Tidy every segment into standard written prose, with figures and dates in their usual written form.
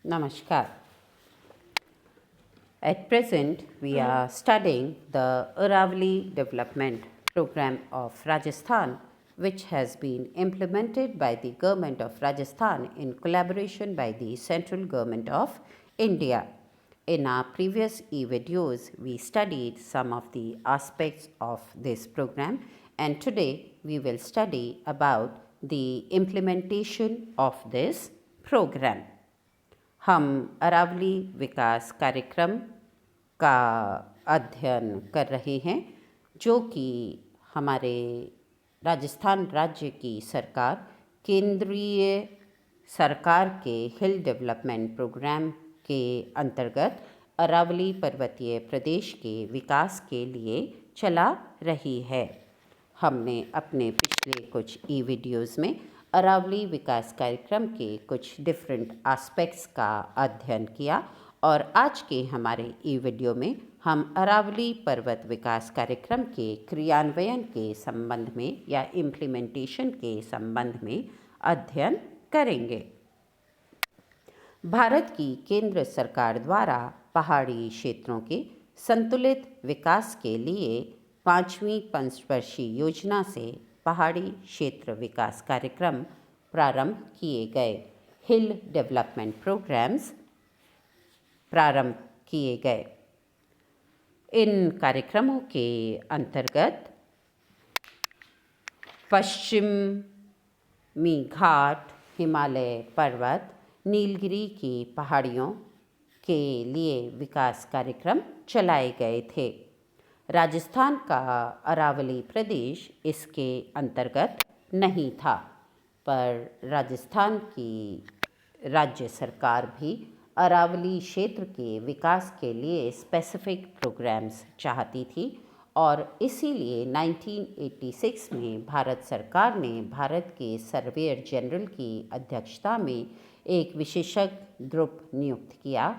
Namaskar. At present, we are studying the Aravali Development Program of Rajasthan, which has been implemented by the Government of Rajasthan in collaboration by the Central Government of India. In our previous e-videos, we studied some of the aspects of this program, and today we will study about the implementation of this program. हम अरावली विकास कार्यक्रम का अध्ययन कर रहे हैं, जो कि हमारे राजस्थान राज्य की सरकार केंद्रीय सरकार के हिल डेवलपमेंट प्रोग्राम के अंतर्गत अरावली पर्वतीय प्रदेश के विकास के लिए चला रही है। हमने अपने पिछले कुछ ई वीडियोज़ में अरावली विकास कार्यक्रम के कुछ डिफरेंट एस्पेक्ट्स का अध्ययन किया और आज के हमारे ई वीडियो में हम अरावली पर्वत विकास कार्यक्रम के क्रियान्वयन के संबंध में या इम्प्लीमेंटेशन के संबंध में अध्ययन करेंगे। भारत की केंद्र सरकार द्वारा पहाड़ी क्षेत्रों के संतुलित विकास के लिए 5वीं पंचवर्षीय योजना से पहाड़ी क्षेत्र विकास कार्यक्रम प्रारंभ किए गए। हिल डेवलपमेंट प्रोग्राम्स प्रारंभ किए गए। इन कार्यक्रमों के अंतर्गत पश्चिमी घाट, हिमालय पर्वत, नीलगिरी की पहाड़ियों के लिए विकास कार्यक्रम चलाए गए थे। राजस्थान का अरावली प्रदेश इसके अंतर्गत नहीं था, पर राजस्थान की राज्य सरकार भी अरावली क्षेत्र के विकास के लिए स्पेसिफिक प्रोग्राम्स चाहती थी और इसीलिए 1986 में भारत सरकार ने भारत के सर्वेयर जनरल की अध्यक्षता में एक विशेषज्ञ ग्रुप नियुक्त किया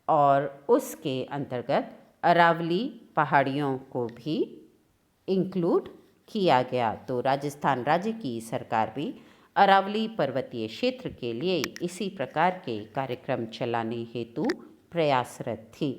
और उसके अंतर्गत अरावली पहाड़ियों को भी इंक्लूड किया गया। तो राजस्थान राज्य की सरकार भी अरावली पर्वतीय क्षेत्र के लिए इसी प्रकार के कार्यक्रम चलाने हेतु प्रयासरत थी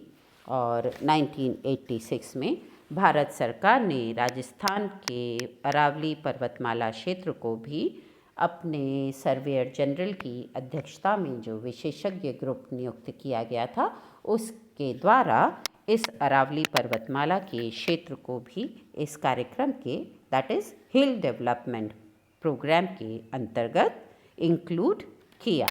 और 1986 में भारत सरकार ने राजस्थान के अरावली पर्वतमाला क्षेत्र को भी अपने सर्वेयर जनरल की अध्यक्षता में जो विशेषज्ञ ग्रुप नियुक्त किया गया था उसके द्वारा इस अरावली पर्वतमाला के क्षेत्र को भी इस कार्यक्रम के that is hill development programme के अंतर्गत इंक्लूड किया।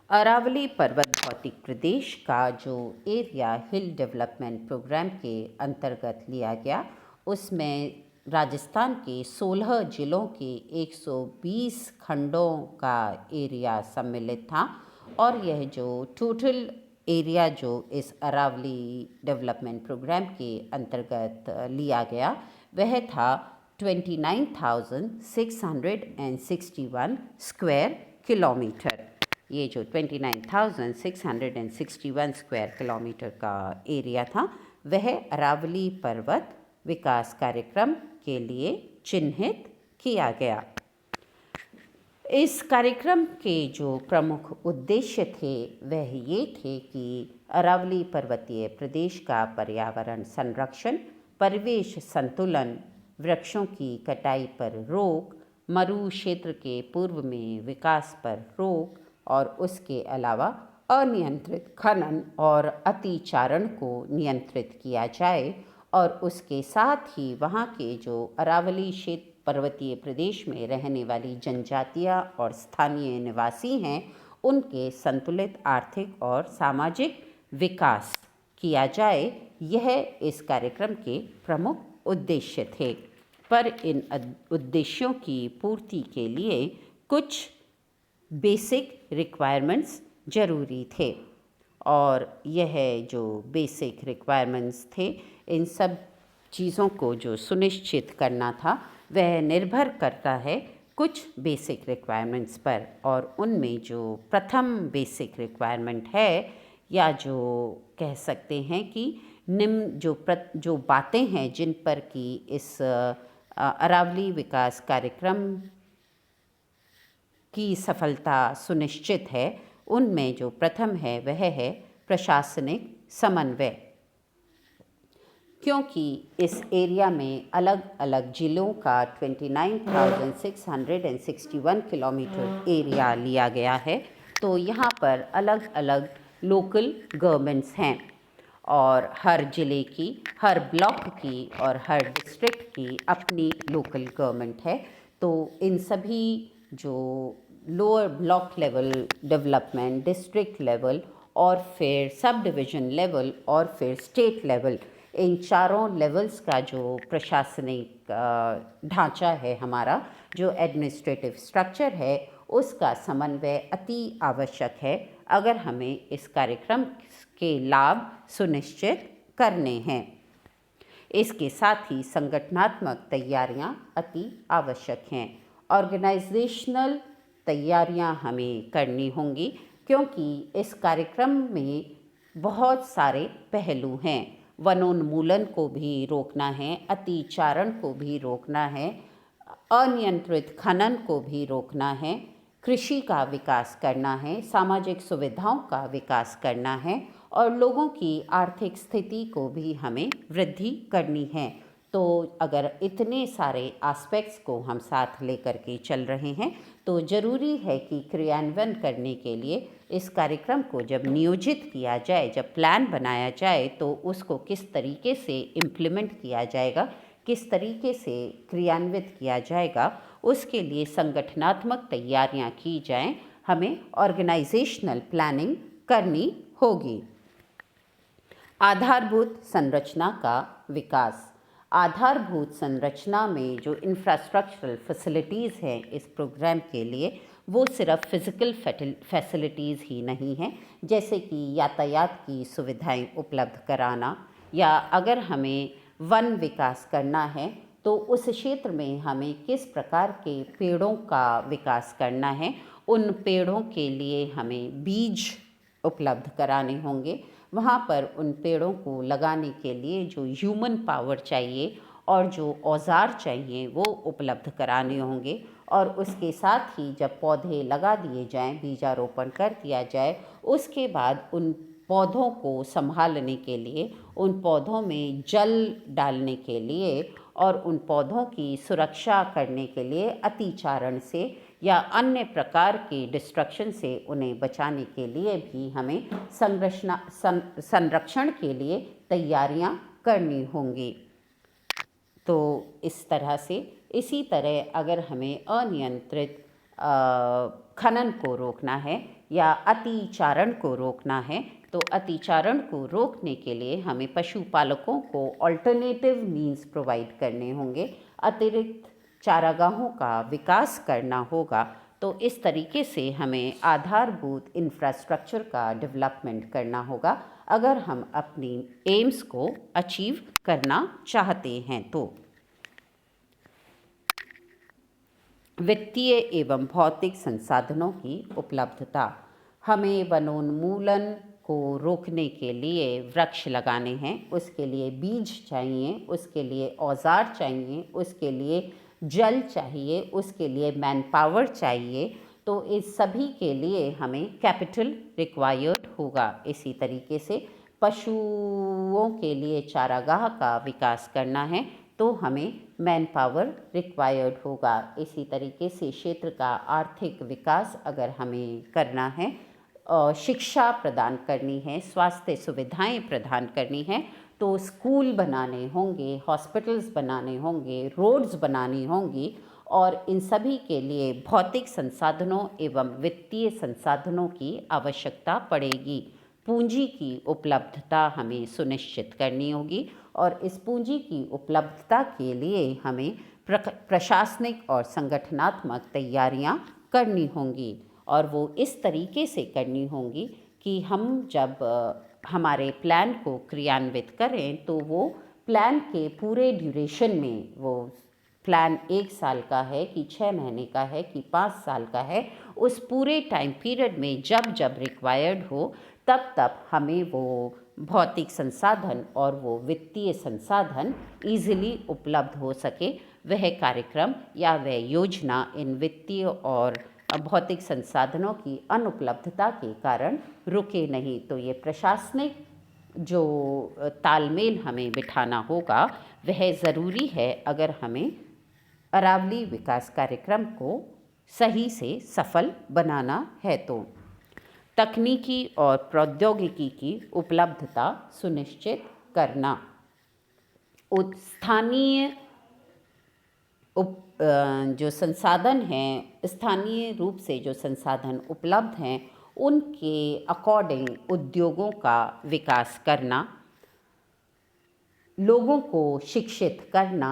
अरावली पर्वत भौतिक प्रदेश का जो एरिया हिल डेवलपमेंट प्रोग्राम के अंतर्गत लिया गया, उसमें राजस्थान के 16 जिलों के 120 खंडों का एरिया सम्मिलित था और यह जो टोटल एरिया जो इस अरावली डेवलपमेंट प्रोग्राम के अंतर्गत लिया गया वह था 29,661 स्क्वायर किलोमीटर। ये जो 29,661 स्क्वायर किलोमीटर का एरिया था वह अरावली पर्वत विकास कार्यक्रम के लिए चिन्हित किया गया। इस कार्यक्रम के जो प्रमुख उद्देश्य थे वह ये थे कि अरावली पर्वतीय प्रदेश का पर्यावरण संरक्षण, परिवेश संतुलन, वृक्षों की कटाई पर रोक, मरु क्षेत्र के पूर्व में विकास पर रोक और उसके अलावा अनियंत्रित खनन और अतिचारण को नियंत्रित किया जाए और उसके साथ ही वहाँ के जो अरावली क्षेत्र पर्वतीय प्रदेश में रहने वाली जनजातियाँ और स्थानीय निवासी हैं उनके संतुलित आर्थिक और सामाजिक विकास किया जाए, यह इस कार्यक्रम के प्रमुख उद्देश्य थे। पर इन उद्देश्यों की पूर्ति के लिए कुछ बेसिक रिक्वायरमेंट्स ज़रूरी थे और यह जो बेसिक रिक्वायरमेंट्स थे इन सब चीज़ों को जो सुनिश्चित करना था वह निर्भर करता है कुछ बेसिक रिक्वायरमेंट्स पर और उनमें जो प्रथम बेसिक रिक्वायरमेंट है या जो कह सकते हैं कि निम्न जो बातें हैं जिन पर कि इस अरावली विकास कार्यक्रम की सफलता सुनिश्चित है उनमें जो प्रथम है वह है प्रशासनिक समन्वय। क्योंकि इस एरिया में अलग अलग ज़िलों का 29,661 किलोमीटर एरिया लिया गया है, तो यहाँ पर अलग अलग लोकल गवर्नमेंट्स हैं और हर ज़िले की, हर ब्लॉक की और हर डिस्ट्रिक्ट की अपनी लोकल गवर्नमेंट है। तो इन सभी जो lower block level development, district level और फिर सब डिवीज़न लेवल और फिर स्टेट लेवल, इन चारों लेवल्स का जो प्रशासनिक ढांचा है, हमारा जो एडमिनिस्ट्रेटिव स्ट्रक्चर है, उसका समन्वय अति आवश्यक है अगर हमें इस कार्यक्रम के लाभ सुनिश्चित करने हैं। इसके साथ ही संगठनात्मक तैयारियां अति आवश्यक हैं। ऑर्गेनाइजेशनल तैयारियां हमें करनी होंगी, क्योंकि इस कार्यक्रम में बहुत सारे पहलू हैं। वनोन्मूलन को भी रोकना है, अतिचारण को भी रोकना है, अनियंत्रित खनन को भी रोकना है, कृषि का विकास करना है, सामाजिक सुविधाओं का विकास करना है और लोगों की आर्थिक स्थिति को भी हमें वृद्धि करनी है। तो अगर इतने सारे एस्पेक्ट्स को हम साथ लेकर के चल रहे हैं, तो ज़रूरी है कि क्रियान्वयन करने के लिए इस कार्यक्रम को जब नियोजित किया जाए, जब प्लान बनाया जाए, तो उसको किस तरीके से इम्प्लीमेंट किया जाएगा, किस तरीके से क्रियान्वित किया जाएगा, उसके लिए संगठनात्मक तैयारियां की जाएं। हमें ऑर्गेनाइजेशनल प्लानिंग करनी होगी। आधारभूत संरचना का विकास। आधारभूत संरचना में जो इंफ्रास्ट्रक्चरल फैसिलिटीज़ हैं इस प्रोग्राम के लिए, वो सिर्फ फिज़िकल फैसिलिटीज़ ही नहीं हैं, जैसे कि यातायात की सुविधाएं उपलब्ध कराना, या अगर हमें वन विकास करना है तो उस क्षेत्र में हमें किस प्रकार के पेड़ों का विकास करना है, उन पेड़ों के लिए हमें बीज उपलब्ध कराने होंगे। वहाँ पर उन पेड़ों को लगाने के लिए जो ह्यूमन पावर चाहिए और जो औज़ार चाहिए वो उपलब्ध कराने होंगे। और उसके साथ ही जब पौधे लगा दिए जाएं, बीजारोपण कर दिया जाए, उसके बाद उन पौधों को संभालने के लिए, उन पौधों में जल डालने के लिए और उन पौधों की सुरक्षा करने के लिए अतिचारण से या अन्य प्रकार के डिस्ट्रक्शन से उन्हें बचाने के लिए भी हमें संरक्षण के लिए तैयारियां करनी होंगी। तो इस तरह से, इसी तरह अगर हमें अनियंत्रित खनन को रोकना है या अतिचारण को रोकना है, तो अतिचारण को रोकने के लिए हमें पशुपालकों को अल्टरनेटिव मीन्स प्रोवाइड करने होंगे, अतिरिक्त चारागाहों का विकास करना होगा। तो इस तरीके से हमें आधारभूत इंफ्रास्ट्रक्चर का डेवलपमेंट करना होगा अगर हम अपनी एम्स को अचीव करना चाहते हैं। तो वित्तीय एवं भौतिक संसाधनों की उपलब्धता। हमें वनोन्मूलन को रोकने के लिए वृक्ष लगाने हैं, उसके लिए बीज चाहिए, उसके लिए औज़ार चाहिए, उसके लिए जल चाहिए, उसके लिए मैन पावर चाहिए। तो इस सभी के लिए हमें कैपिटल रिक्वायर्ड होगा। इसी तरीके से पशुओं के लिए चारागाह का विकास करना है तो हमें मैन पावर रिक्वायर्ड होगा। इसी तरीके से क्षेत्र का आर्थिक विकास अगर हमें करना है, शिक्षा प्रदान करनी है, स्वास्थ्य सुविधाएं प्रदान करनी है, तो स्कूल बनाने होंगे, हॉस्पिटल्स बनाने होंगे, रोड्स बनानी होंगी और इन सभी के लिए भौतिक संसाधनों एवं वित्तीय संसाधनों की आवश्यकता पड़ेगी। पूंजी की उपलब्धता हमें सुनिश्चित करनी होगी और इस पूंजी की उपलब्धता के लिए हमें प्रशासनिक और संगठनात्मक तैयारियां करनी होंगी और वो इस तरीके से करनी होंगी कि हम जब हमारे प्लान को क्रियान्वित करें तो वो प्लान के पूरे ड्यूरेशन में, वो प्लान 1 साल का है कि 6 महीने का है कि 5 साल का है, उस पूरे टाइम पीरियड में जब जब रिक्वायर्ड हो तब तब हमें वो भौतिक संसाधन और वो वित्तीय संसाधन ईजिली उपलब्ध हो सके। वह कार्यक्रम या वह योजना इन वित्तीय और भौतिक संसाधनों की अनुपलब्धता के कारण रुके नहीं। तो ये प्रशासनिक जो तालमेल हमें बिठाना होगा वह ज़रूरी है अगर हमें अरावली विकास कार्यक्रम को सही से सफल बनाना है। तो तकनीकी और प्रौद्योगिकी की उपलब्धता सुनिश्चित करना, स्थानीय जो संसाधन हैं, स्थानीय रूप से जो संसाधन उपलब्ध हैं उनके अकॉर्डिंग उद्योगों का विकास करना, लोगों को शिक्षित करना,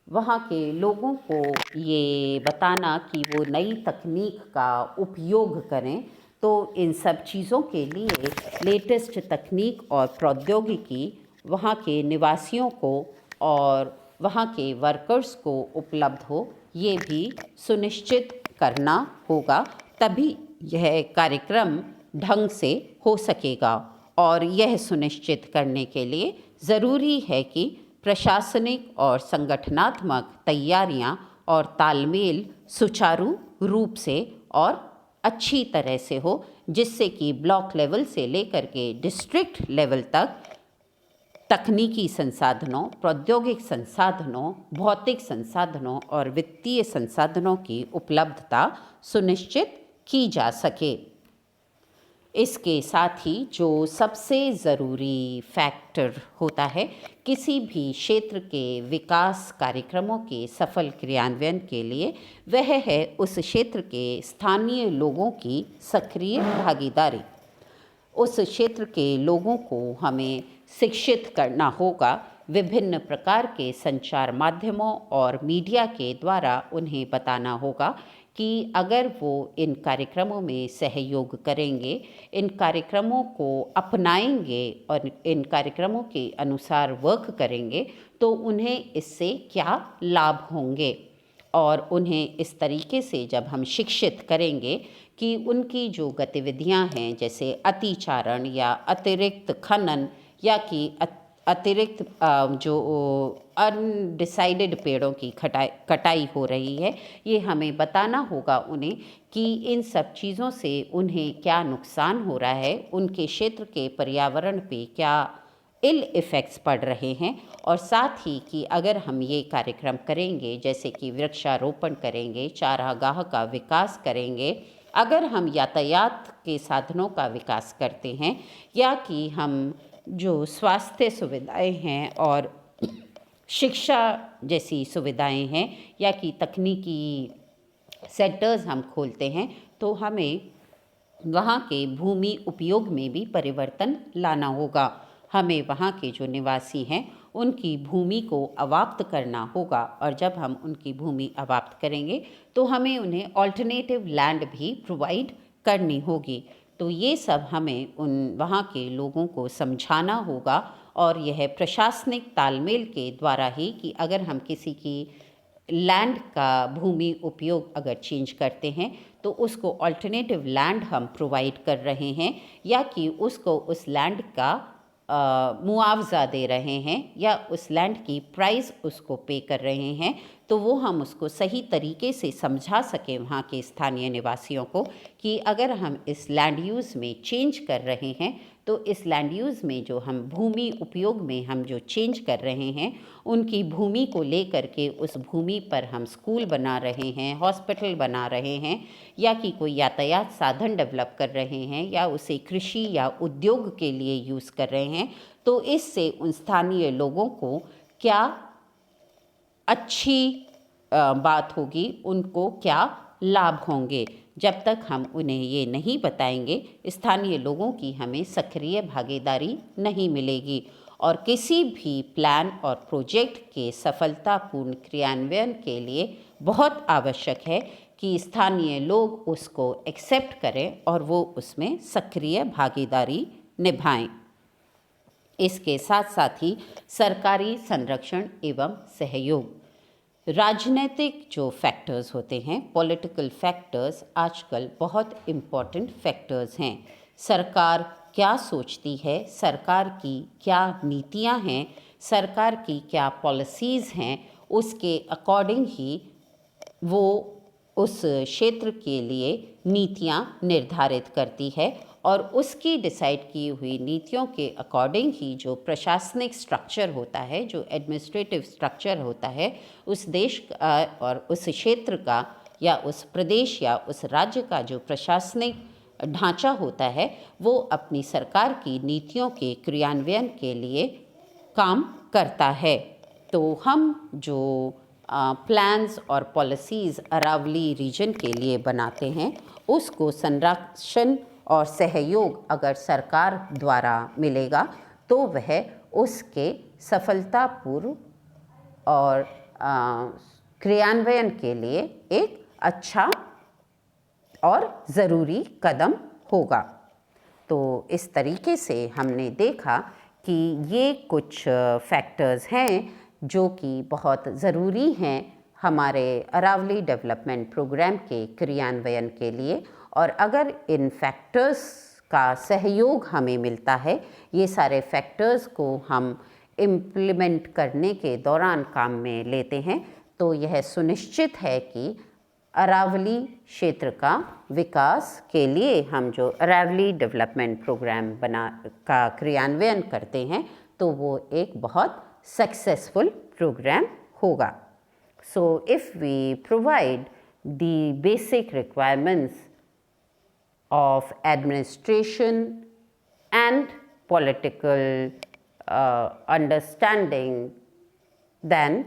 वहाँ के लोगों को ये बताना कि वो नई तकनीक का उपयोग करें। तो इन सब चीज़ों के लिए लेटेस्ट तकनीक और प्रौद्योगिकी वहाँ के निवासियों को और वहाँ के वर्कर्स को उपलब्ध हो, ये भी सुनिश्चित करना होगा। तभी यह कार्यक्रम ढंग से हो सकेगा। और यह सुनिश्चित करने के लिए ज़रूरी है कि प्रशासनिक और संगठनात्मक तैयारियां और तालमेल सुचारू रूप से और अच्छी तरह से हो, जिससे कि ब्लॉक लेवल से लेकर के डिस्ट्रिक्ट लेवल तक तकनीकी संसाधनों, प्रौद्योगिक संसाधनों, भौतिक संसाधनों और वित्तीय संसाधनों की उपलब्धता सुनिश्चित की जा सके। इसके साथ ही जो सबसे ज़रूरी फैक्टर होता है किसी भी क्षेत्र के विकास कार्यक्रमों के सफल क्रियान्वयन के लिए, वह है उस क्षेत्र के स्थानीय लोगों की सक्रिय भागीदारी। उस क्षेत्र के लोगों को हमें शिक्षित करना होगा, विभिन्न प्रकार के संचार माध्यमों और मीडिया के द्वारा उन्हें बताना होगा कि अगर वो इन कार्यक्रमों में सहयोग करेंगे, इन कार्यक्रमों को अपनाएंगे और इन कार्यक्रमों के अनुसार वर्क करेंगे तो उन्हें इससे क्या लाभ होंगे। और उन्हें इस तरीके से जब हम शिक्षित करेंगे कि उनकी जो गतिविधियां हैं, जैसे अतिचारण या अतिरिक्त खनन या कि अतिरिक्त जो अनडिसाइडेड पेड़ों की कटाई हो रही है, ये हमें बताना होगा उन्हें कि इन सब चीज़ों से उन्हें क्या नुकसान हो रहा है, उनके क्षेत्र के पर्यावरण पे क्या इल इफ़ेक्ट्स पड़ रहे हैं। और साथ ही कि अगर हम ये कार्यक्रम करेंगे, जैसे कि वृक्षारोपण करेंगे, चारागाह का विकास करेंगे, अगर हम यातायात के साधनों का विकास करते हैं, या कि हम जो स्वास्थ्य सुविधाएं हैं और शिक्षा जैसी सुविधाएं हैं, या कि तकनीकी सेंटर्स हम खोलते हैं, तो हमें वहाँ के भूमि उपयोग में भी परिवर्तन लाना होगा। हमें वहाँ के जो निवासी हैं उनकी भूमि को अवाप्त करना होगा, और जब हम उनकी भूमि अवाप्त करेंगे तो हमें उन्हें ऑल्टरनेटिव लैंड भी प्रोवाइड करनी होगी। तो ये सब हमें उन वहाँ के लोगों को समझाना होगा, और यह प्रशासनिक तालमेल के द्वारा ही कि अगर हम किसी की लैंड का भूमि उपयोग अगर चेंज करते हैं तो उसको ऑल्टरनेटिव लैंड हम प्रोवाइड कर रहे हैं, या कि उसको उस लैंड का मुआवजा दे रहे हैं, या उस लैंड की प्राइस उसको पे कर रहे हैं, तो वो हम उसको सही तरीके से समझा सकें वहाँ के स्थानीय निवासियों को कि अगर हम इस लैंड यूज़ में चेंज कर रहे हैं तो इस लैंड यूज़ में जो हम भूमि उपयोग में हम जो चेंज कर रहे हैं, उनकी भूमि को लेकर के उस भूमि पर हम स्कूल बना रहे हैं, हॉस्पिटल बना रहे हैं, या कि कोई यातायात साधन डेवलप कर रहे हैं, या उसे कृषि या उद्योग के लिए यूज़ कर रहे हैं, तो इससे उन स्थानीय लोगों को क्या अच्छी बात होगी, उनको क्या लाभ होंगे। जब तक हम उन्हें ये नहीं बताएंगे, स्थानीय लोगों की हमें सक्रिय भागीदारी नहीं मिलेगी। और किसी भी प्लान और प्रोजेक्ट के सफलतापूर्ण क्रियान्वयन के लिए बहुत आवश्यक है कि स्थानीय लोग उसको एक्सेप्ट करें और वो उसमें सक्रिय भागीदारी निभाएं। इसके साथ साथ ही सरकारी संरक्षण एवं सहयोग, राजनीतिक जो फैक्टर्स होते हैं, पॉलिटिकल फैक्टर्स आजकल बहुत इम्पॉर्टेंट फैक्टर्स हैं। सरकार क्या सोचती है, सरकार की क्या नीतियां हैं, सरकार की क्या पॉलिसीज़ हैं, उसके अकॉर्डिंग ही वो उस क्षेत्र के लिए नीतियाँ निर्धारित करती है और उसकी डिसाइड की हुई नीतियों के अकॉर्डिंग ही जो प्रशासनिक स्ट्रक्चर होता है, जो एडमिनिस्ट्रेटिव स्ट्रक्चर होता है उस देश का और उस क्षेत्र का या उस प्रदेश या उस राज्य का जो प्रशासनिक ढांचा होता है, वो अपनी सरकार की नीतियों के क्रियान्वयन के लिए काम करता है। तो हम जो प्लान्स और पॉलिसीज़ अरावली रीजन के लिए बनाते हैं, उसको संरक्षण और सहयोग अगर सरकार द्वारा मिलेगा तो वह उसके सफलतापूर्व और क्रियान्वयन के लिए एक अच्छा और ज़रूरी कदम होगा। तो इस तरीके से हमने देखा कि ये कुछ फैक्टर्स हैं जो कि बहुत ज़रूरी हैं हमारे अरावली डेवलपमेंट प्रोग्राम के क्रियान्वयन के लिए, और अगर इन फैक्टर्स का सहयोग हमें मिलता है, ये सारे फैक्टर्स को हम इम्प्लीमेंट करने के दौरान काम में लेते हैं, तो यह सुनिश्चित है कि अरावली क्षेत्र का विकास के लिए हम जो अरावली डेवलपमेंट प्रोग्राम का क्रियान्वयन करते हैं तो वो एक बहुत सक्सेसफुल प्रोग्राम होगा। So if we provide the basic requirements of administration and political understanding, then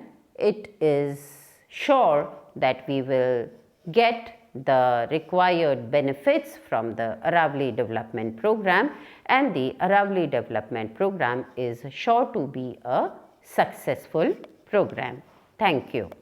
it is sure that we will get the required benefits from the Aravali Development Program, and the Aravali Development Program is sure to be a successful program. Thank you.